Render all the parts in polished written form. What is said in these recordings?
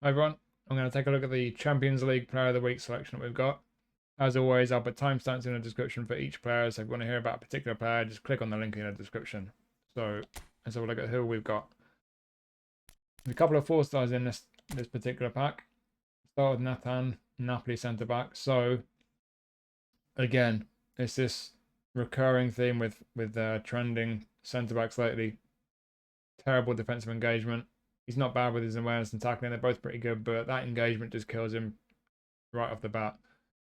Hi everyone, I'm going to take a look at the Champions League Player of the Week selection that we've got. As always, I'll put timestamps in the description for each player, so if you want to hear about a particular player, just click on the link in the description. So let's have a look at who we've got. There's a couple of 4-stars in this particular pack. Start with Natan, Napoli centre-back. So again, it's this recurring theme with trending centre-backs lately. Terrible defensive engagement. He's not bad with his awareness and tackling. They're both pretty good, but that engagement just kills him right off the bat.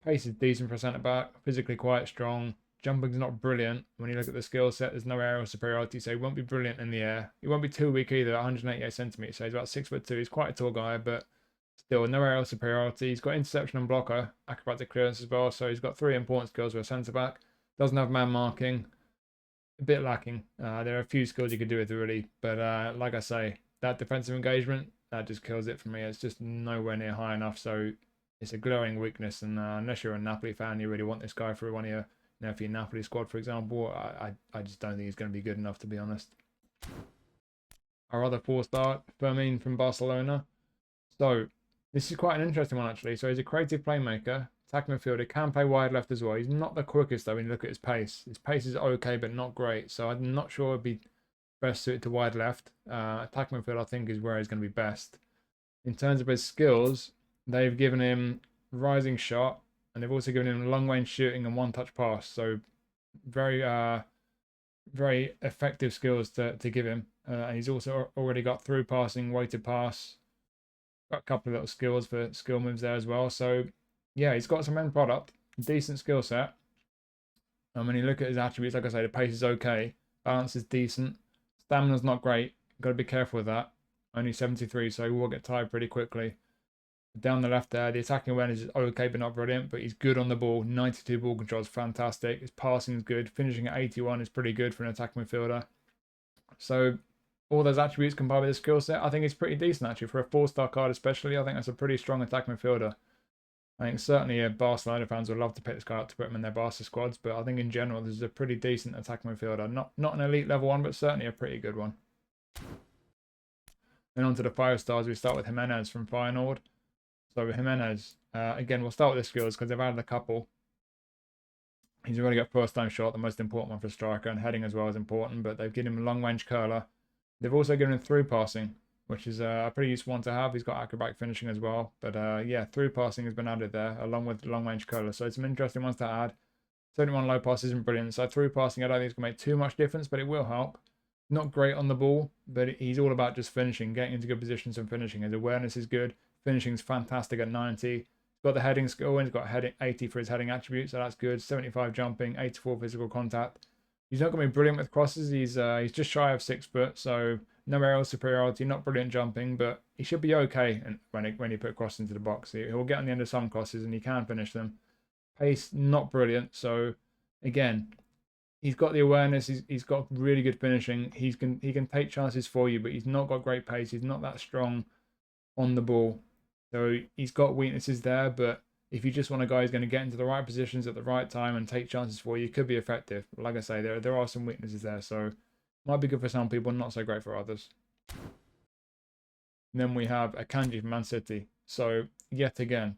Pace is decent for a centre-back. Physically quite strong. Jumping's not brilliant. When you look at the skill set, there's no aerial superiority, so he won't be brilliant in the air. He won't be too weak either, 188 centimetres, so he's about 6'2". He's quite a tall guy, but still, no aerial superiority. He's got interception and blocker, acrobatic clearance as well, so he's got 3 important skills for a centre-back. Doesn't have man marking. A bit lacking. There are a few skills you could do with really, but like I say, that defensive engagement, that just kills it for me. It's just nowhere near high enough, so it's a glaring weakness. And unless you're a Napoli fan, you really want this guy for one of your, for your Napoli squad, for example, I just don't think he's going to be good enough, to be honest. Our other 4-star, Fermin from Barcelona. So this is quite an interesting one, actually. So he's a creative playmaker, attacking midfielder, can play wide left as well. He's not the quickest, though, when you look at his pace. His pace is okay, but not great. So I'm not sure it'd be best suited to wide left. Attacking midfield, I think, is where he's going to be best. In terms of his skills, they've given him rising shot, and they've also given him long range shooting and one-touch pass. So very, very effective skills to give him. And he's also already got through passing, weighted pass. Got a couple of little skills for skill moves there as well. So yeah, he's got some end product, decent skill set. And when you look at his attributes, like I say, the pace is okay, balance is decent, stamina's not great. Got to be careful with that. Only 73, so he will get tired pretty quickly. Down the left there, the attacking awareness is okay, but not brilliant. But he's good on the ball. 92 ball control is fantastic. His passing is good. Finishing at 81 is pretty good for an attacking midfielder. So all those attributes combined with his skill set, I think it's pretty decent actually for a 4-star card, especially. I think that's a pretty strong attacking midfielder. I think certainly Barcelona fans would love to pick this guy up to put him in their Barca squads, but I think in general this is a pretty decent attacking midfielder. Not an elite level one, but certainly a pretty good one. Then on to the 5-stars, we start with Gimenez from Feyenoord. So Gimenez, again, we'll start with the skills because they've added a couple. He's already got first-time shot, the most important one for a striker, and heading as well is important, but they've given him a long-range curler. They've also given him through passing, which is a pretty useful one to have. He's got acrobatic finishing as well. But yeah, through passing has been added there, along with long-range curler. So it's some interesting ones to add. 71 low pass isn't brilliant. So through passing, I don't think it's going to make too much difference, but it will help. Not great on the ball, but he's all about just finishing, getting into good positions and finishing. His awareness is good. Finishing's fantastic at 90. He's got the heading skill, and he's got heading 80 for his heading attribute, so that's good. 75 jumping, 84 physical contact. He's not going to be brilliant with crosses. He's just shy of 6 foot, so no aerial superiority, not brilliant jumping, but he should be okay when he put a cross into the box. He'll get on the end of some crosses, and he can finish them. Pace, not brilliant, so again, he's got the awareness. He's got really good finishing. He can take chances for you, but he's not got great pace. He's not that strong on the ball. So he's got weaknesses there, but if you just want a guy who's going to get into the right positions at the right time and take chances for you, could be effective. But like I say, there are some weaknesses there, so might be good for some people, not so great for others. And then we have Akanji from Man City. So yet again,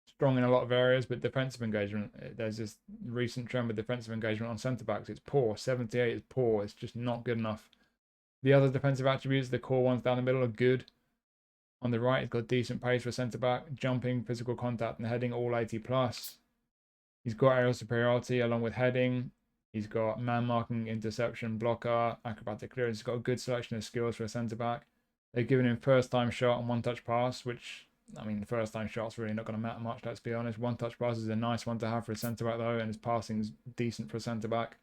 strong in a lot of areas, but defensive engagement, there's this recent trend with defensive engagement on centre backs. It's poor. 78 is poor. It's just not good enough. The other defensive attributes, the core ones down the middle, are good. On the right, he's got decent pace for centre-back, jumping, physical contact, and heading all 80 plus. He's got aerial superiority along with heading. He's got man marking, interception, blocker, acrobatic clearance. He's got a good selection of skills for a centre-back. They've given him first-time shot and one-touch pass, which, I mean, the first-time shot's really not going to matter much, let's be honest. One-touch pass is a nice one to have for a centre-back, though, and his passing is decent for a centre-back.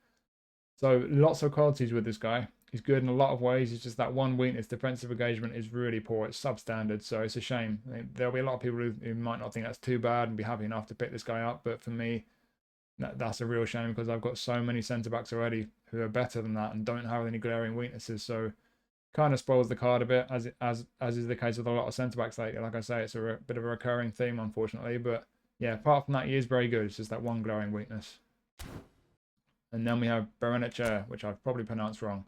So lots of qualities with this guy. He's good in a lot of ways. It's just that one weakness. Defensive engagement is really poor. It's substandard, so it's a shame. There'll be a lot of people who might not think that's too bad and be happy enough to pick this guy up. But for me, that's a real shame because I've got so many centre-backs already who are better than that and don't have any glaring weaknesses. So kind of spoils the card a bit, as is the case with a lot of centre-backs lately. Like I say, it's a bit of a recurring theme, unfortunately. But yeah, apart from that, he is very good. It's just that one glaring weakness. And then we have Barrenetxea, which I've probably pronounced wrong.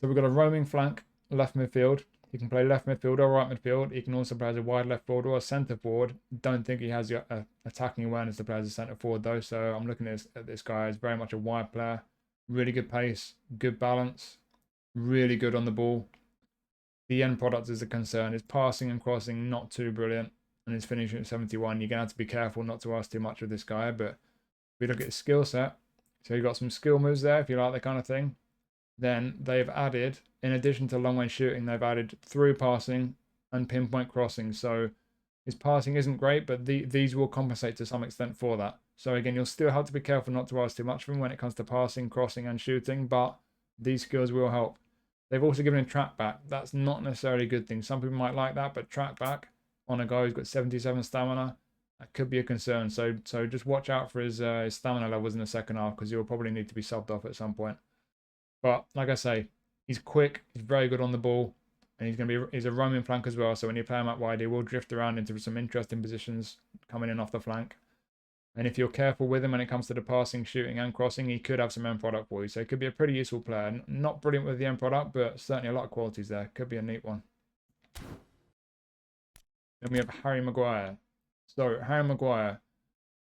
So we've got a roaming flank, left midfield. He can play left midfield or right midfield. He can also play as a wide left forward or a centre forward. Don't think he has the attacking awareness to play as a centre forward though. So I'm looking at this guy as very much a wide player. Really good pace, good balance, really good on the ball. The end product is a concern. His passing and crossing not too brilliant, and his finishing at 71. You're gonna have to be careful not to ask too much of this guy. But if we look at his skill set, so you've got some skill moves there if you like that kind of thing. Then they've added, in addition to long range shooting, they've added through passing and pinpoint crossing. So his passing isn't great, but these will compensate to some extent for that. So again, you'll still have to be careful not to ask too much of him when it comes to passing, crossing, and shooting, but these skills will help. They've also given him track back. That's not necessarily a good thing. Some people might like that, but track back on a guy who's got 77 stamina, that could be a concern. So just watch out for his stamina levels in the second half, because he'll probably need to be subbed off at some point. But like I say, he's quick, he's very good on the ball, and he's a roaming flank as well. So when you play him out wide, he will drift around into some interesting positions coming in off the flank. And if you're careful with him when it comes to the passing, shooting, and crossing, he could have some end product for you. So he could be a pretty useful player. Not brilliant with the end product, but certainly a lot of qualities there. Could be a neat one. Then we have Harry Maguire. So Harry Maguire,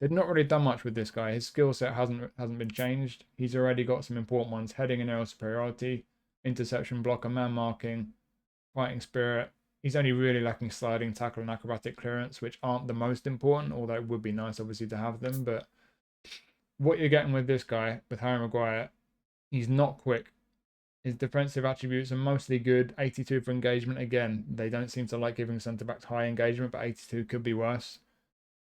they've not really done much with this guy. His skill set hasn't been changed. He's already got some important ones: heading and aerial superiority, interception, blocker, man marking, fighting spirit. He's only really lacking sliding, tackle, and acrobatic clearance, which aren't the most important, although it would be nice, obviously, to have them. But what you're getting with this guy, with Harry Maguire, he's not quick. His defensive attributes are mostly good. 82 for engagement. Again, they don't seem to like giving centre-backs high engagement, but 82 could be worse.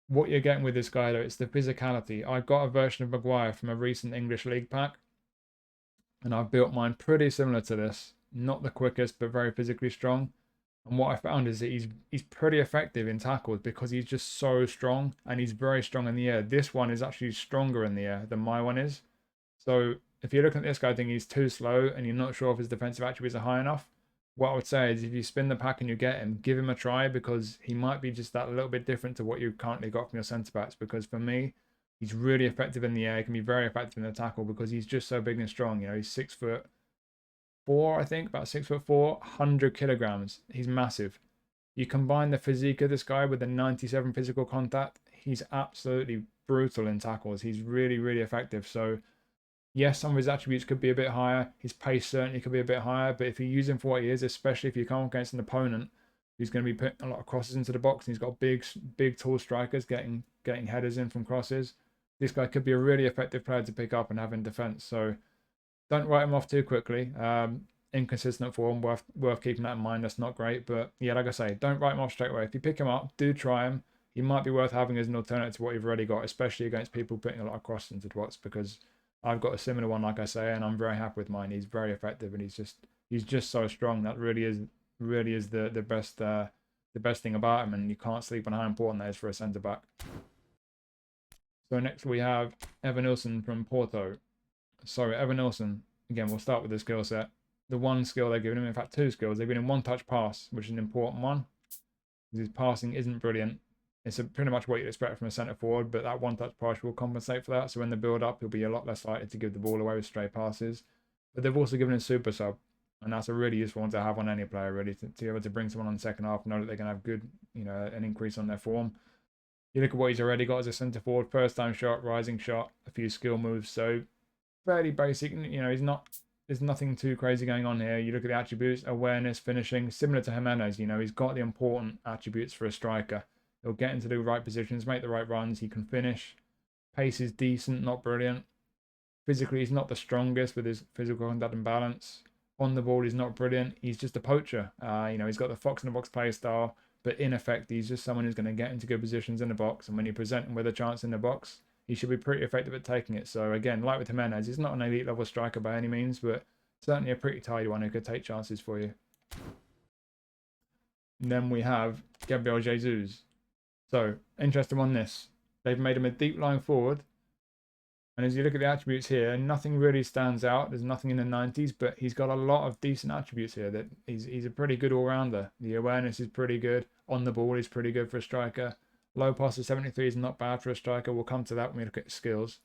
What you're getting with this guy, though, it's the physicality. I got a version of Maguire from a recent English League pack, and I've built mine pretty similar to this. Not the quickest, but very physically strong. And what I found is that he's pretty effective in tackles because he's just so strong, and he's very strong in the air. This one is actually stronger in the air than my one is. So if you're looking at this guy thinking he's too slow and you're not sure if his defensive attributes are high enough, what I would say is if you spin the pack and you get him, give him a try, because he might be just that little bit different to what you've currently got from your centre-backs. Because for me, he's really effective in the air. He can be very effective in the tackle because he's just so big and strong. You know, he's 6'4", I think, about 6'4", 100 kilograms. He's massive. You combine the physique of this guy with the 97 physical contact, he's absolutely brutal in tackles. He's really, really effective. So yes, some of his attributes could be a bit higher. His pace certainly could be a bit higher. But if you use him for what he is, especially if you come against an opponent who's going to be putting a lot of crosses into the box, and he's got big, tall strikers getting headers in from crosses, this guy could be a really effective player to pick up and have in defence. So don't write him off too quickly. Inconsistent form, worth keeping that in mind. That's not great. But yeah, like I say, don't write him off straight away. If you pick him up, do try him. He might be worth having as an alternative to what you've already got, especially against people putting a lot of crosses into the box, because I've got a similar one, like I say, and I'm very happy with mine. He's very effective, and he's just so strong. That really is the best thing about him, and you can't sleep on how important that is for a centre back. So next we have Evanilson from Porto. So Evanilson, again, we'll start with the skill set. The one skill they've given him, in fact, two skills. They've given him one-touch pass, which is an important one. His passing isn't brilliant. It's pretty much what you'd expect from a centre forward, but that one-touch pass will compensate for that. So in the build-up, he'll be a lot less likely to give the ball away with stray passes. But they've also given him super sub, and that's a really useful one to have on any player, really, to be able to bring someone on the second half, know that they're going to have good, an increase on their form. You look at what he's already got as a centre forward: first-time shot, rising shot, a few skill moves. So fairly basic. There's nothing too crazy going on here. You look at the attributes: awareness, finishing, similar to Gimenez. He's got the important attributes for a striker. He'll get into the right positions, make the right runs. He can finish. Pace is decent, not brilliant. Physically, he's not the strongest with his physical contact and balance. On the ball, he's not brilliant. He's just a poacher. He's got the fox in the box play style, but in effect, he's just someone who's going to get into good positions in the box. And when you present him with a chance in the box, he should be pretty effective at taking it. So again, like with Gimenez, he's not an elite level striker by any means, but certainly a pretty tidy one who could take chances for you. And then we have Gabriel Jesus. So, interesting on this. They've made him a deep line forward. And as you look at the attributes here, nothing really stands out. There's nothing in the 90s, but he's got a lot of decent attributes here. That he's a pretty good all-rounder. The awareness is pretty good. On the ball is pretty good for a striker. Low pass of 73 is not bad for a striker. We'll come to that when we look at skills.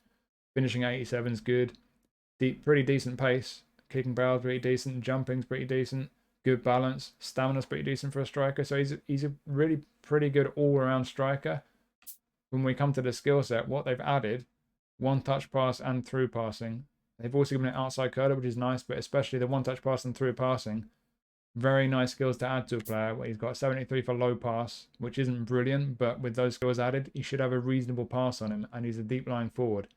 Finishing 87 is good. Pretty decent pace. Kicking barrel's pretty decent. Jumping's pretty decent. good balance. Stamina's pretty decent for a striker. So he's a really pretty good all-around striker. When we come to the skill set, what they've added, one-touch pass and through passing. They've also given it outside curler, which is nice, but especially the one-touch pass and through passing. Very nice skills to add to a player. He's got 73 for low pass, which isn't brilliant, but with those skills added, he should have a reasonable pass on him, and he's a deep line forward.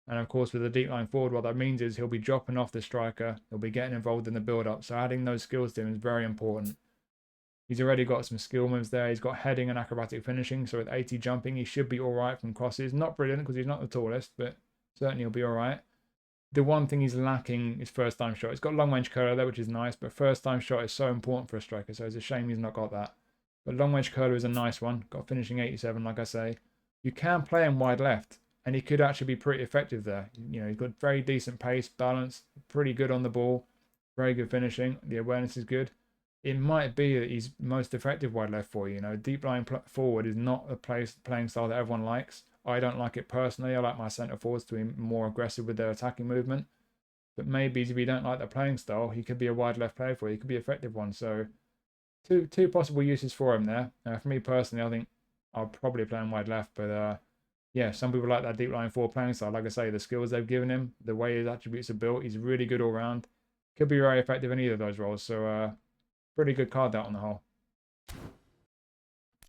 And of course, with a deep line forward, what that means is he'll be dropping off the striker, he'll be getting involved in the build-up, so adding those skills to him is very important. He's already got some skill moves there. He's got heading and acrobatic finishing, so with 80 jumping, he should be all right from crosses. Not brilliant because he's not the tallest, but certainly he'll be all right. The one thing he's lacking is first time shot. He's got long range curler there, which is nice, but first time shot is so important for a striker, so it's a shame he's not got that. But long range curler is a nice one. Got finishing 87, like I say. You can play him wide left, and he could actually be pretty effective there. You know, he's got very decent pace, balance, pretty good on the ball, very good finishing. The awareness is good. It might be that he's most effective wide left for you. You know, deep line forward is not a playing style that everyone likes. I don't like it personally. I like my centre forwards to be more aggressive with their attacking movement. But maybe if you don't like that playing style, he could be a wide left player for you. He could be an effective one. So two possible uses for him there. For me personally, I think I'll probably play him wide left. But yeah, some people like that deep line forward playing style. Like I say, the skills they've given him, the way his attributes are built, he's really good all round. Could be very effective in either of those roles. So pretty good card that on the whole.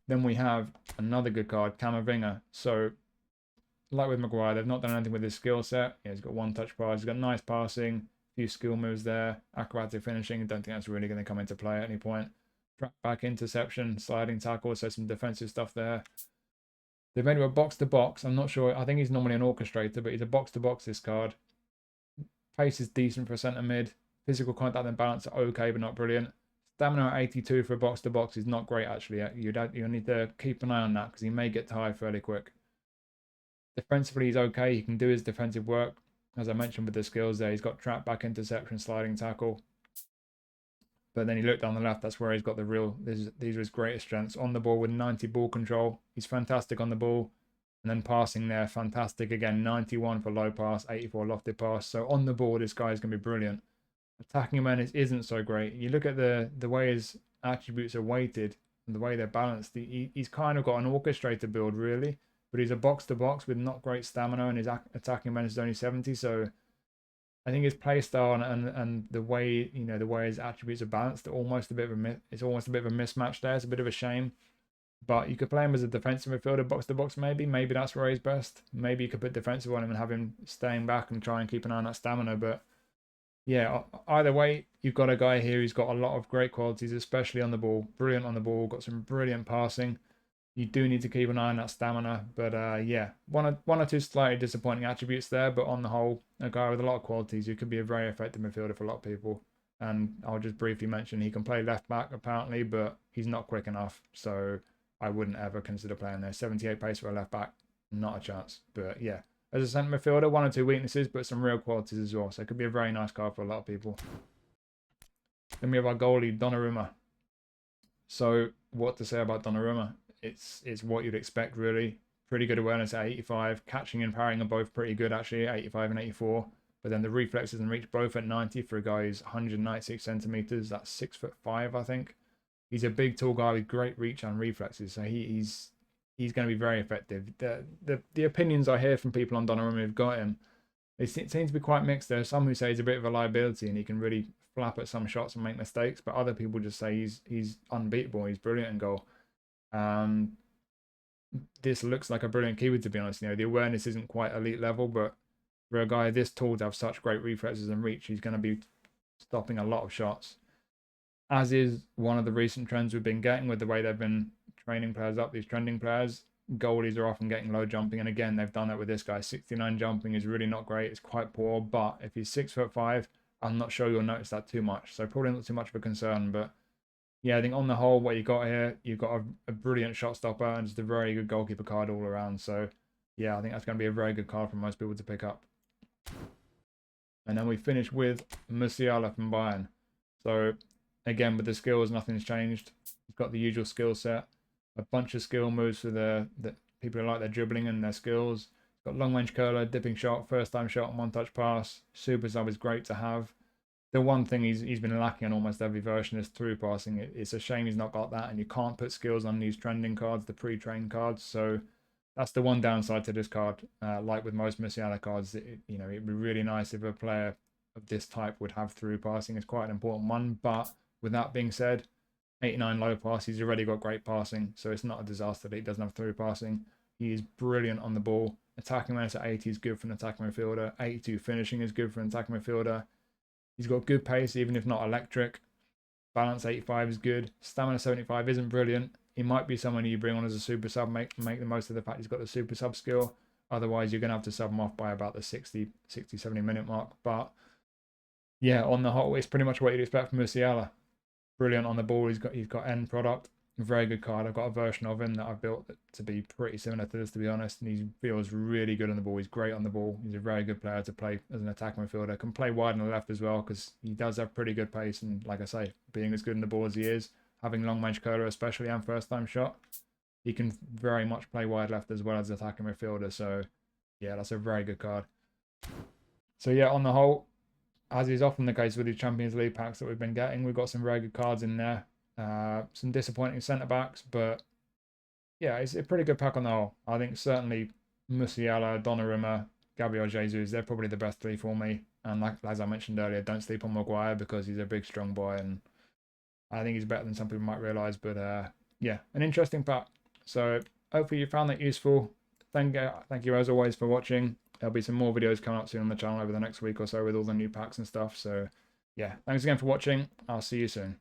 Then we have another good card, Camavinga. So, like with Maguire, they've not done anything with his skill set. Yeah, he's got one touch pass, he's got nice passing, a few skill moves there, acrobatic finishing. I don't think that's really going to come into play at any point. Track back interception, sliding tackle, so some defensive stuff there. They've made him a box-to-box. I'm not sure. I think he's normally an orchestrator, but he's a box-to-box, this card. Pace is decent for a centre mid. Physical contact and balance are okay, but not brilliant. Stamina at 82 for a box-to-box is not great, actually. You'll need to keep an eye on that because he may get tired fairly quick. Defensively, he's okay. He can do his defensive work. As I mentioned with the skills there, he's got trap, back interception, sliding tackle. But then you look down the left, that's where he's got the real... These are his greatest strengths. On the ball with 90 ball control. He's fantastic on the ball. And then passing there, fantastic again. 91 for low pass, 84 lofted pass. So on the ball, this guy is going to be brilliant. Attacking awareness isn't so great. You look at the way his attributes are weighted and the way they're balanced. He's kind of got an orchestrator build, really. But he's a box-to-box with not great stamina, and his attacking awareness is only 70. So I think his play style and the way, you know, the way his attributes are balanced, it's almost a bit of a mismatch there. It's a bit of a shame. But you could play him as a defensive midfielder, box-to-box maybe. Maybe that's where he's best. Maybe you could put defensive on him and have him staying back and try and keep an eye on that stamina. But yeah, either way, you've got a guy here who's got a lot of great qualities, especially on the ball. Brilliant on the ball, got some brilliant passing. You do need to keep an eye on that stamina. But yeah, one or two slightly disappointing attributes there. But on the whole, a guy with a lot of qualities who could be a very effective midfielder for a lot of people. And I'll just briefly mention he can play left back apparently, but he's not quick enough. So I wouldn't ever consider playing there. 78 pace for a left back, not a chance. But yeah, as a centre midfielder, one or two weaknesses, but some real qualities as well. So it could be a very nice card for a lot of people. Then we have our goalie, Donnarumma. So what to say about Donnarumma? It's what you'd expect, really. Pretty good awareness at 85. Catching and parrying are both pretty good, actually, 85 and 84. But then the reflexes and reach both at 90 for a guy who's 196 centimeters. That's 6'5", I think. He's a big, tall guy with great reach and reflexes. So he's going to be very effective. The opinions I hear from people on Donnarumma who've got him, it seems to be quite mixed. There are some who say he's a bit of a liability and he can really flap at some shots and make mistakes. But other people just say he's unbeatable. He's brilliant in goal. This looks like a brilliant keeper, to be honest. You know, the awareness isn't quite elite level, but for a guy this tall to have such great reflexes and reach, he's going to be stopping a lot of shots. As is one of the recent trends we've been getting with the way they've been training players up, these trending players. Goalies are often getting low jumping, and again, they've done that with this guy. 69 jumping is really not great. It's quite poor, but if he's 6'5", I'm not sure you'll notice that too much. So probably not too much of a concern, but yeah, I think on the whole, what you got here, you've got a brilliant shot stopper and just a very good goalkeeper card all around. So yeah, I think that's going to be a very good card for most people to pick up. And then we finish with Musiala from Bayern. So again, with the skills, nothing's changed. He's got the usual skill set, a bunch of skill moves for the people who like their dribbling and their skills. He's got long range curler, dipping shot, first time shot, and one touch pass. Super sub is great to have. the one thing he's been lacking on almost every version is through passing. It's a shame he's not got that, and you can't put skills on these trending cards, the pre-trained cards. So that's the one downside to this card. Like with most Musiala cards, you know, it'd be really nice if a player of this type would have through passing. It's quite an important one. But with that being said, 89 low pass, he's already got great passing, so it's not a disaster that he doesn't have through passing. He is brilliant on the ball. Attacking minutes at 80 is good for an attacking midfielder. 82 finishing is good for an attacking midfielder. He's got good pace, even if not electric. Balance 85 is good. Stamina 75 isn't brilliant. He might be someone you bring on as a super sub, make the most of the fact he's got the super sub skill. Otherwise, you're going to have to sub him off by about the 60, 70 minute mark. But yeah, on the whole, it's pretty much what you'd expect from Musiala. Brilliant on the ball. He's got end product. Very good card. I've got a version of him that I've built to be pretty similar to this, to be honest. And he feels really good on the ball. He's great on the ball. He's a very good player to play as an attacking midfielder. Can play wide on the left as well because he does have pretty good pace. And like I say, being as good in the ball as he is, having long range curler especially and first time shot, he can very much play wide left as well as attacking midfielder. So yeah, that's a very good card. So yeah, on the whole, as is often the case with the Champions League packs that we've been getting, we've got some very good cards in there. Some disappointing centre-backs, but yeah, it's a pretty good pack on the whole. I think certainly Musiala, Donnarumma, Gabriel Jesus, they're probably the best three for me. And like, as I mentioned earlier, don't sleep on Maguire because he's a big, strong boy, and I think he's better than some people might realise. But yeah, an interesting pack. So hopefully you found that useful. Thank you as always for watching. There'll be some more videos coming up soon on the channel over the next week or so with all the new packs and stuff. So yeah, thanks again for watching. I'll see you soon.